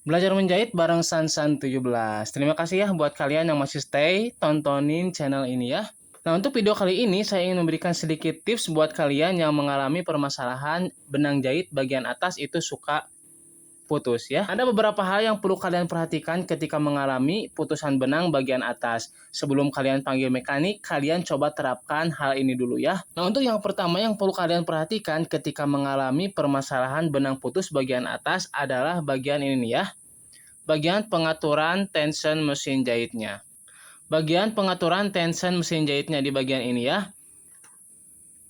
Belajar menjahit bareng Sansan 17. Terima kasih ya buat kalian yang masih stay tontonin channel ini ya. Nah, untuk video kali ini saya ingin memberikan sedikit tips buat kalian yang mengalami permasalahan benang jahit bagian atas itu suka putus ya. Ada beberapa hal yang perlu kalian perhatikan ketika mengalami putusan benang bagian atas. Sebelum kalian panggil mekanik, kalian coba terapkan hal ini dulu ya. Nah, untuk yang pertama yang perlu kalian perhatikan ketika mengalami permasalahan benang putus bagian atas adalah bagian ini nih ya. Bagian pengaturan tension mesin jahitnya. Bagian pengaturan tension mesin jahitnya di bagian ini ya.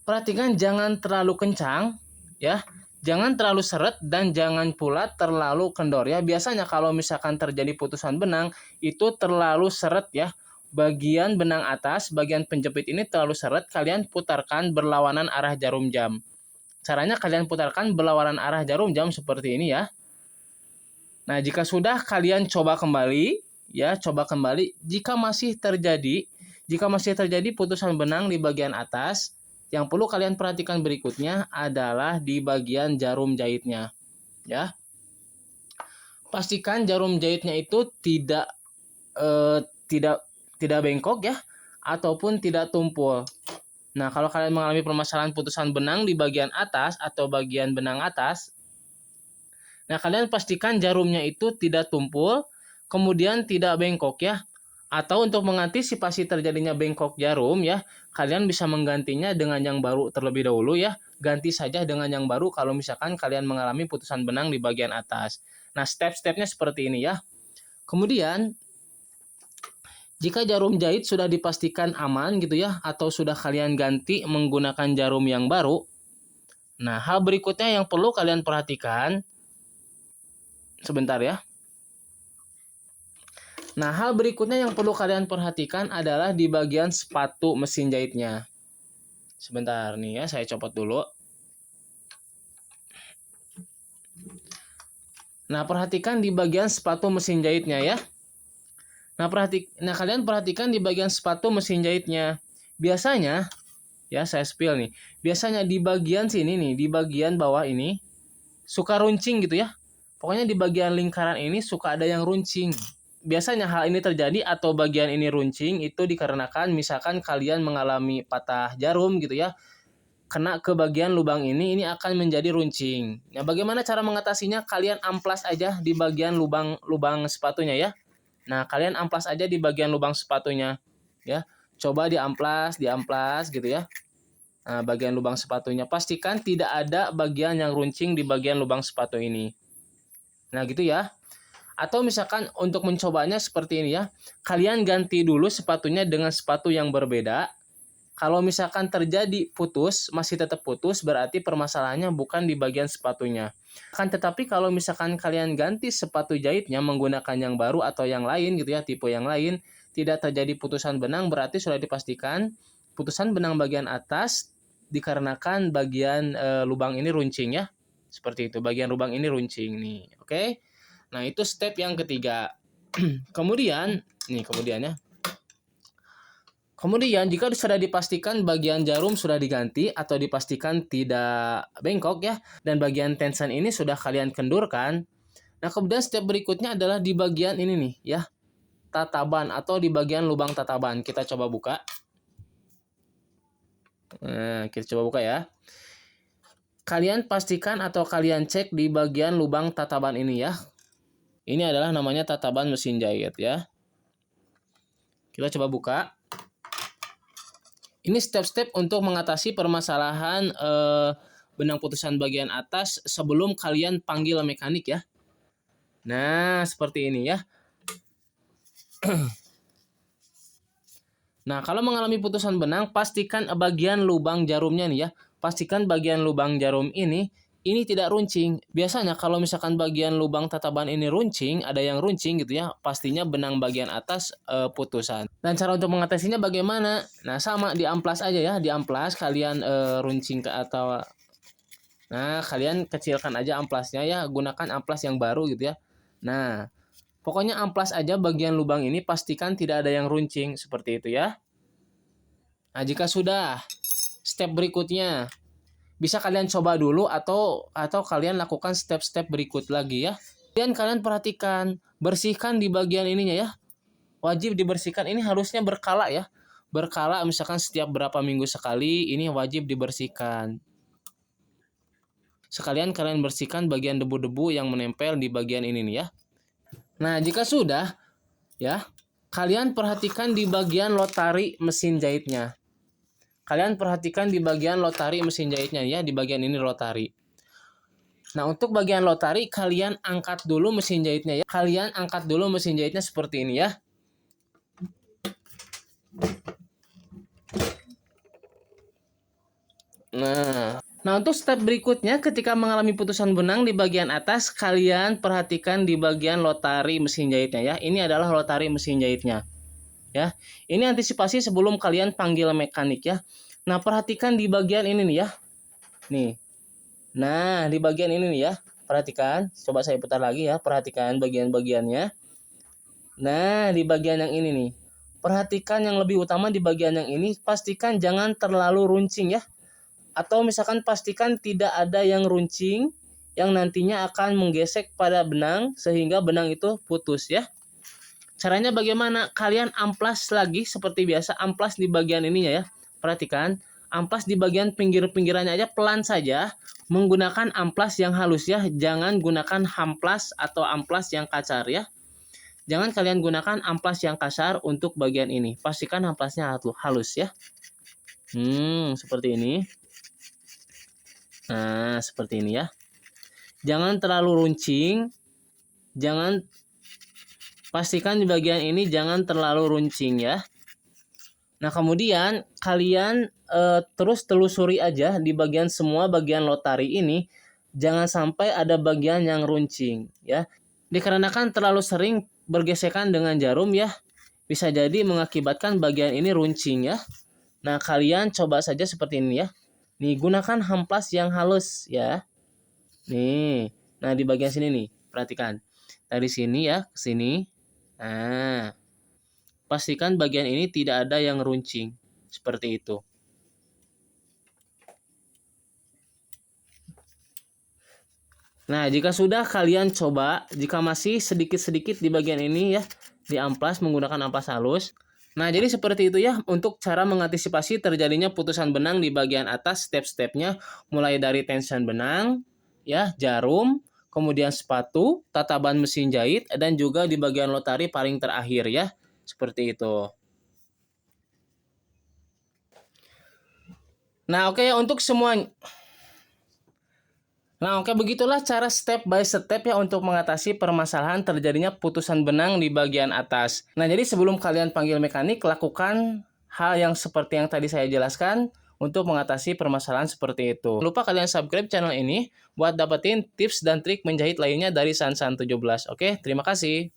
Perhatikan jangan terlalu kencang ya. Jangan terlalu seret dan jangan pula terlalu kendor ya. Biasanya kalau misalkan terjadi putusan benang itu terlalu seret ya. Bagian benang atas, bagian penjepit ini terlalu seret, kalian putarkan berlawanan arah jarum jam. Caranya kalian putarkan berlawanan arah jarum jam seperti ini ya. Nah, jika sudah kalian coba kembali ya, coba kembali. Jika masih terjadi putusan benang di bagian atas, yang perlu kalian perhatikan berikutnya adalah di bagian jarum jahitnya, ya. Pastikan jarum jahitnya itu tidak bengkok ya, ataupun tidak tumpul. Nah, kalau kalian mengalami permasalahan putusan benang di bagian atas atau bagian benang atas, nah kalian pastikan jarumnya itu tidak tumpul, kemudian tidak bengkok ya. Atau untuk mengantisipasi terjadinya bengkok jarum ya, kalian bisa menggantinya dengan yang baru terlebih dahulu ya. Ganti saja dengan yang baru kalau misalkan kalian mengalami putusan benang di bagian atas. Nah, step-stepnya seperti ini ya. Kemudian, jika jarum jahit sudah dipastikan aman gitu ya, atau sudah kalian ganti menggunakan jarum yang baru, nah hal berikutnya yang perlu kalian perhatikan, sebentar ya. Nah, hal berikutnya yang perlu kalian perhatikan adalah di bagian sepatu mesin jahitnya. Sebentar nih ya, saya copot dulu. Nah, perhatikan di bagian sepatu mesin jahitnya ya. Nah, kalian perhatikan di bagian sepatu mesin jahitnya. Biasanya, ya saya spill nih. Biasanya di bagian sini nih, di bagian bawah ini, suka runcing gitu ya. Pokoknya di bagian lingkaran ini suka ada yang runcing. Biasanya hal ini terjadi atau bagian ini runcing itu dikarenakan misalkan kalian mengalami patah jarum gitu ya. Kena ke bagian lubang ini akan menjadi runcing. Nah, bagaimana cara mengatasinya? Kalian amplas aja di bagian lubang sepatunya ya. Nah, kalian amplas aja di bagian lubang sepatunya ya. Coba diamplas gitu ya. Nah, bagian lubang sepatunya pastikan tidak ada bagian yang runcing di bagian lubang sepatu ini. Nah, gitu ya. Atau misalkan untuk mencobanya seperti ini ya, kalian ganti dulu sepatunya dengan sepatu yang berbeda. Kalau misalkan terjadi putus, masih tetap putus, berarti permasalahannya bukan di bagian sepatunya. Kan tetapi kalau misalkan kalian ganti sepatu jahitnya menggunakan yang baru atau yang lain gitu ya, tipe yang lain, tidak terjadi putusan benang, berarti sudah dipastikan putusan benang bagian atas dikarenakan bagian lubang ini runcing ya. Seperti itu, bagian lubang ini runcing nih, oke? Nah, itu step yang ketiga. Kemudian ya. Kemudian jika sudah dipastikan bagian jarum sudah diganti atau dipastikan tidak bengkok ya, dan bagian tension ini sudah kalian kendurkan. Nah, kemudian step berikutnya adalah di bagian ini nih ya. Tataban atau di bagian lubang tataban. Kita coba buka. Nah, kita coba buka ya. Kalian pastikan atau kalian cek di bagian lubang tataban ini ya. Ini adalah namanya tataban mesin jahit ya. Kita coba buka. Ini step-step untuk mengatasi permasalahan benang putusan bagian atas sebelum kalian panggil mekanik ya. Nah, seperti ini ya. Nah, kalau mengalami putusan benang, pastikan bagian lubang jarumnya nih ya. Pastikan bagian lubang jarum ini tidak runcing. Biasanya kalau misalkan bagian lubang tataban ini runcing, ada yang runcing gitu ya, pastinya benang bagian atas putusan. Dan cara untuk mengatasinya bagaimana? Nah, sama diamplas aja ya, diamplas kalian runcing ke atau nah, kalian kecilkan aja amplasnya ya, gunakan amplas yang baru gitu ya. Nah, pokoknya amplas aja bagian lubang ini, pastikan tidak ada yang runcing seperti itu ya. Nah, jika sudah, step berikutnya bisa kalian coba dulu atau kalian lakukan step-step berikut lagi ya. Dan kalian perhatikan, bersihkan di bagian ininya ya. Wajib dibersihkan, ini harusnya berkala ya. Berkala, misalkan setiap berapa minggu sekali, ini wajib dibersihkan. Sekalian kalian bersihkan bagian debu-debu yang menempel di bagian ini nih ya. Nah, jika sudah ya, kalian perhatikan di bagian lotari mesin jahitnya. Kalian perhatikan di bagian lotari mesin jahitnya ya, di bagian ini lotari. Nah, untuk bagian lotari kalian angkat dulu mesin jahitnya ya. Kalian angkat dulu mesin jahitnya seperti ini ya. Nah, untuk step berikutnya ketika mengalami putusan benang di bagian atas, kalian perhatikan di bagian lotari mesin jahitnya ya. Ini adalah lotari mesin jahitnya. Ya. Ini antisipasi sebelum kalian panggil mekanik ya. Nah, perhatikan di bagian ini nih ya. Nih. Nah, di bagian ini nih ya. Perhatikan, coba saya putar lagi ya. Perhatikan bagian-bagiannya. Nah, di bagian yang ini nih. Perhatikan yang lebih utama di bagian yang ini, pastikan jangan terlalu runcing ya. Atau misalkan pastikan tidak ada yang runcing yang nantinya akan menggesek pada benang sehingga benang itu putus ya. Caranya bagaimana? Kalian amplas lagi seperti biasa, amplas di bagian ininya ya. Perhatikan, amplas di bagian pinggir-pinggirannya aja pelan saja, menggunakan amplas yang halus ya. Jangan gunakan hamplas atau amplas yang kasar ya. Jangan kalian gunakan amplas yang kasar untuk bagian ini. Pastikan amplasnya halus ya. Seperti ini. Nah, seperti ini ya. Jangan terlalu runcing. Pastikan di bagian ini jangan terlalu runcing ya. Nah, kemudian kalian terus telusuri aja di bagian semua bagian lotari ini. Jangan sampai ada bagian yang runcing ya. Dikarenakan terlalu sering bergesekan dengan jarum ya, bisa jadi mengakibatkan bagian ini runcing ya. Nah, kalian coba saja seperti ini ya. Nih, gunakan hamplas yang halus ya. Nih, nah di bagian sini nih, perhatikan. Dari sini ya, ke sini. Nah, pastikan bagian ini tidak ada yang runcing. Seperti itu. Nah, jika sudah kalian coba, jika masih sedikit-sedikit di bagian ini ya, di amplas menggunakan amplas halus. Nah, jadi seperti itu ya untuk cara mengantisipasi terjadinya putusan benang di bagian atas, step-stepnya mulai dari tension benang, ya, jarum, kemudian sepatu, tataban mesin jahit, dan juga di bagian lotari paling terakhir ya, seperti itu. Nah, oke, untuk semua. Nah, oke, begitulah cara step by step ya untuk mengatasi permasalahan terjadinya putusan benang di bagian atas. Nah, jadi sebelum kalian panggil mekanik, lakukan hal yang seperti yang tadi saya jelaskan untuk mengatasi permasalahan seperti itu. Jangan lupa kalian subscribe channel ini buat dapetin tips dan trik menjahit lainnya dari Sansan 17. Oke, terima kasih.